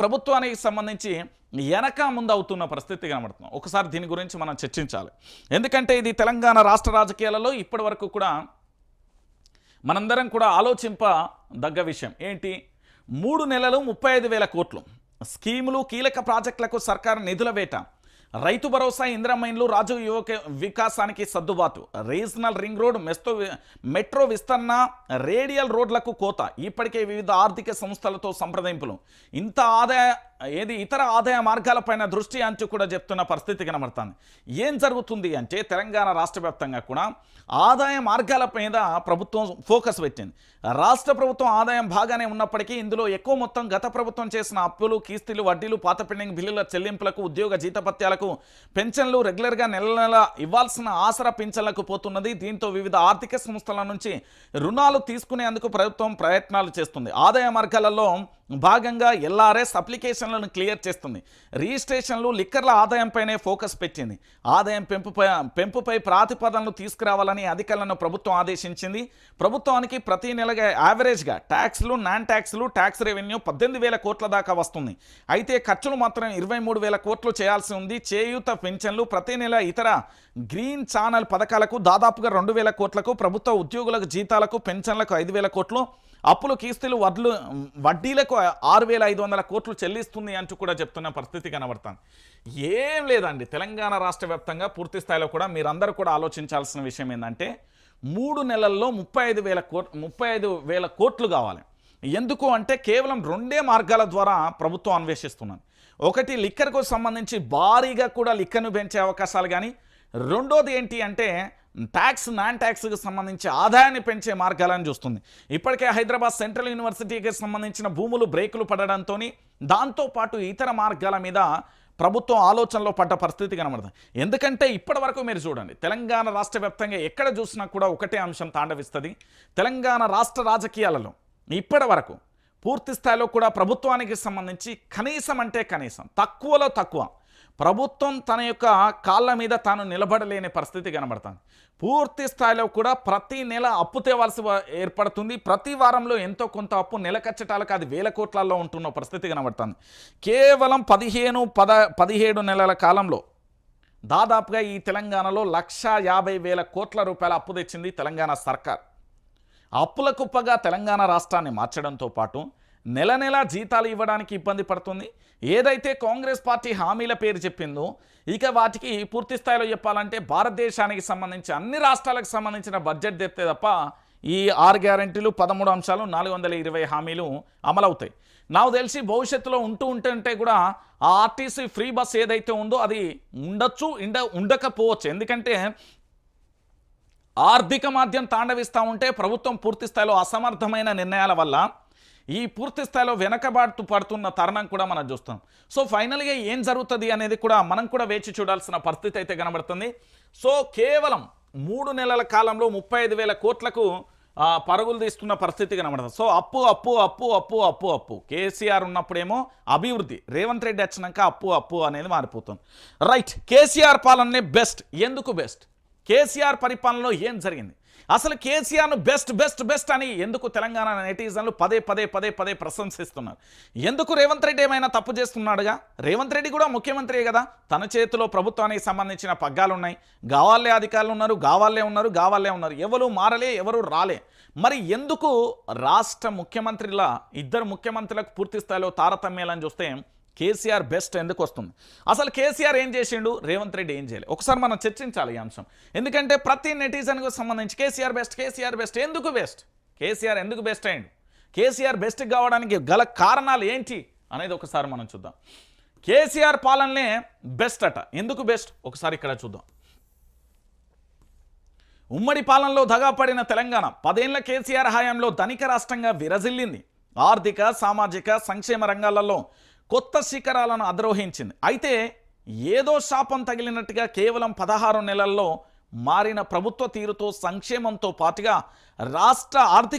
ప్రభుత్వానికి సంబంధించి వెనక ముందు అవుతున్న పరిస్థితి కనబడుతుంది. ఒకసారి దీని గురించి మనం చర్చించాలి. ఎందుకంటే ఇది తెలంగాణ రాష్ట్ర రాజకీయాలలో ఇప్పటి వరకు కూడా మనందరం కూడా ఆలోచింపదగ్గ విషయం ఏంటి, 3 నెలలు 35,000 కోట్లు స్కీములు, కీలక ప్రాజెక్టులకు సర్కారు నిధుల వేట, రైతు భరోసా, ఇంద్రమైన్లు, రాజీవ్ యువక వికాసానికి సర్దుబాటు, రీజనల్ రింగ్ రోడ్, మెట్రో విస్తరణ, రేడియల్ రోడ్లకు కోత, ఇప్పటికే వివిధ ఆర్థిక సంస్థలతో సంప్రదింపులు, ఇతర ఆదాయ మార్గాలపైన దృష్టి అంటూ కూడా చెప్తున్న పరిస్థితి కనబడుతుంది. ఏం జరుగుతుంది అంటే తెలంగాణ రాష్ట్ర వ్యాప్తంగా కూడా ఆదాయ మార్గాల మీద ప్రభుత్వం ఫోకస్ పెట్టింది. రాష్ట్ర ప్రభుత్వం ఆదాయం బాగానే ఉన్నప్పటికీ ఇందులో ఎక్కువ మొత్తం గత ప్రభుత్వం చేసిన అప్పులు, కిస్తీలు, వడ్డీలు, పాత పెండింగ్ బిల్లుల చెల్లింపులకు, ఉద్యోగ జీతపత్యాలకు, పెన్షన్లు, రెగ్యులర్గా నెల నెల ఇవ్వాల్సిన ఆసరా పింఛన్లకు పోతున్నది. దీంతో వివిధ ఆర్థిక సంస్థల నుంచి రుణాలు తీసుకునేందుకు ప్రభుత్వం ప్రయత్నాలు చేస్తుంది. ఆదాయ మార్గాలలో భాగంగా ఎల్ఆర్ఎస్ అప్లికేషన్లను క్లియర్ చేస్తుంది. రిజిస్ట్రేషన్లు, లిక్కర్ల ఆదాయంపైనే ఫోకస్ పెట్టింది. ఆదాయం పెంపుపై ప్రాతిపదనలు తీసుకురావాలని అధికారులను ప్రభుత్వం ఆదేశించింది. ప్రభుత్వానికి ప్రతి నెలగా యావరేజ్గా ట్యాక్స్లు, నాన్ ట్యాక్స్లు, ట్యాక్స్ రెవెన్యూ 18,000 కోట్ల దాకా వస్తుంది. అయితే ఖర్చులు మాత్రం 23,000 కోట్లు చేయాల్సి ఉంది. చేయూత పెన్షన్లు, ప్రతి నెల ఇతర గ్రీన్ ఛానల్ పథకాలకు దాదాపుగా 2,000 కోట్లకు, ప్రభుత్వ ఉద్యోగులకు జీతాలకు, పెన్షన్లకు 5,000 కోట్లు, అప్పులు, కిస్తీలు, వడ్డీలకు 6,500 కోట్లు చెల్లిస్తుంది అంటూ కూడా చెప్తున్న పరిస్థితి కనబడుతుంది. ఏం లేదండి, తెలంగాణ రాష్ట్ర వ్యాప్తంగా పూర్తి స్థాయిలో కూడా మీరందరూ కూడా ఆలోచించాల్సిన విషయం ఏంటంటే 3 నెలల్లో 35,000 కోట్లు కావాలి. ఎందుకు అంటే కేవలం 2 మార్గాల ద్వారా ప్రభుత్వం అన్వేషిస్తున్నది. ఒకటి, లిక్కర్కు సంబంధించి భారీగా కూడా లిక్కర్ను పెంచే అవకాశాలు, కానీ రెండోది ఏంటి అంటే ట్యాక్స్, నాన్ ట్యాక్స్కి సంబంధించి ఆదాయాన్ని పెంచే మార్గాలను చూస్తుంది. ఇప్పటికే హైదరాబాద్ సెంట్రల్ యూనివర్సిటీకి సంబంధించిన భూములు బ్రేకులు పడడంతో దాంతోపాటు ఇతర మార్గాల మీద ప్రభుత్వం ఆలోచనలో పడ్డ పరిస్థితి కనబడుతుంది. ఎందుకంటే ఇప్పటి వరకు మీరు చూడండి, తెలంగాణ రాష్ట్ర వ్యాప్తంగా ఎక్కడ చూసినా కూడా ఒకటే అంశం తాండవిస్తుంది. తెలంగాణ రాష్ట్ర రాజకీయాలలో ఇప్పటి వరకు పూర్తి స్థాయిలో కూడా ప్రభుత్వానికి సంబంధించి కనీసం అంటే కనీసం తక్కువలో తక్కువ ప్రభుత్వం తన యొక్క కాళ్ళ మీద తాను నిలబడలేని పరిస్థితి కనబడుతుంది. పూర్తి స్థాయిలో కూడా ప్రతి నెల అప్పు తేవాల్సి ఏర్పడుతుంది. ప్రతి వారంలో ఎంతో కొంత అప్పు నెల కచ్చటాలకు అది 1,000 కోట్లలో ఉంటున్న పరిస్థితి కనబడుతుంది. కేవలం 17 నెలల కాలంలో దాదాపుగా ఈ తెలంగాణలో 1,50,000 కోట్ల రూపాయల అప్పు తెచ్చింది తెలంగాణ సర్కార్. అప్పుల కుప్పగా తెలంగాణ రాష్ట్రాన్ని మార్చడంతో పాటు నెల నెల జీతాలు ఇవ్వడానికి ఇబ్బంది పడుతుంది. ఏదైతే కాంగ్రెస్ పార్టీ హామీల పేరు చెప్పిందో ఇక వాటికి పూర్తి స్థాయిలో చెప్పాలంటే భారతదేశానికి సంబంధించి అన్ని రాష్ట్రాలకు సంబంధించిన బడ్జెట్ తెస్తే తప్ప ఈ 6 గ్యారెంటీలు, 13 అంశాలు, 420 హామీలు అమలవుతాయి. నాకు తెలిసి భవిష్యత్తులో ఉంటే కూడా ఆ ఆర్టీసీ ఫ్రీ బస్ ఏదైతే ఉందో అది ఉండకపోవచ్చు. ఎందుకంటే ఆర్థిక మాధ్యం తాండవిస్తూ ఉంటే ప్రభుత్వం పూర్తి స్థాయిలో అసమర్థమైన నిర్ణయాల వల్ల ఈ పూర్తి స్థాయిలో వెనకబాటు పడుతున్న తరుణం కూడా మనం చూస్తాం. సో ఫైనల్గా ఏం జరుగుతుంది అనేది కూడా మనం కూడా వేచి చూడాల్సిన పరిస్థితి అయితే కనబడుతుంది. సో కేవలం 3 నెలల కాలంలో 35,000 కోట్లకు పరుగులు తీస్తున్న పరిస్థితి కనబడుతుంది. సో అప్పు అప్పు అప్పు అప్పు అప్పు అప్పు కేసీఆర్ ఉన్నప్పుడేమో అభివృద్ధి, రేవంత్ రెడ్డి వచ్చినాక అప్పు అనేది మారిపోతుంది. రైట్, కేసీఆర్ పాలనే బెస్ట్. ఎందుకు బెస్ట్? కేసీఆర్ పరిపాలనలో ఏం జరిగింది? అసలు కేసీఆర్ను బెస్ట్ అని ఎందుకు తెలంగాణ నెటిజన్లు పదే ప్రశంసిస్తున్నారు? ఎందుకు రేవంత్ రెడ్డి ఏమైనా తప్పు చేస్తున్నాడుగా? రేవంత్ రెడ్డి కూడా ముఖ్యమంత్రి కదా, తన చేతిలో ప్రభుత్వానికి సంబంధించిన పగ్గాలు ఉన్నాయి. గావాలే అధికారులు ఉన్నారు, గావాలే ఉన్నారు, ఎవరు మారలే, ఎవరు రాలే. మరి ఎందుకు రాష్ట్ర ముఖ్యమంత్రిలా 2 ముఖ్యమంత్రులకు పూర్తి స్థాయిలో తారతమ్యాలని చూస్తే కేసీఆర్ బెస్ట్ ఎందుకు వస్తుంది? అసలు కేసీఆర్ ఏం చేసిండు, రేవంత్ రెడ్డి ఏం చేయలేదు? ఒకసారి మనం చర్చించాలి ఈ అంశం. ఎందుకంటే ప్రతి నెటిజన్కు సంబంధించి కేసీఆర్ బెస్ట్ ఎందుకు బెస్ట్? కేసీఆర్ ఎందుకు బెస్ట్ అయ్యిండు? కేసీఆర్ బెస్ట్ కావడానికి గల కారణాలు ఏంటి అనేది ఒకసారి మనం చూద్దాం. కేసీఆర్ పాలనలే బెస్ట్ అట. ఎందుకు బెస్ట్? ఒకసారి ఇక్కడ చూద్దాం. ఉమ్మడి పాలనలో దగాపడిన తెలంగాణ 10 ఏళ్ల కేసీఆర్ హయాంలో ధనిక రాష్ట్రంగా విరజిల్లింది. ఆర్థిక, సామాజిక, సంక్షేమ రంగాలలో కొత్త శిఖరాలను అధిరోహించింది. అయితే ఏదో శాపం తగిలినట్టుగా కేవలం 16 నెలల్లో మారిన ప్రభుత్వ తీరుతో సంక్షేమంతో పాటుగా రాష్ట్ర ఆర్థిక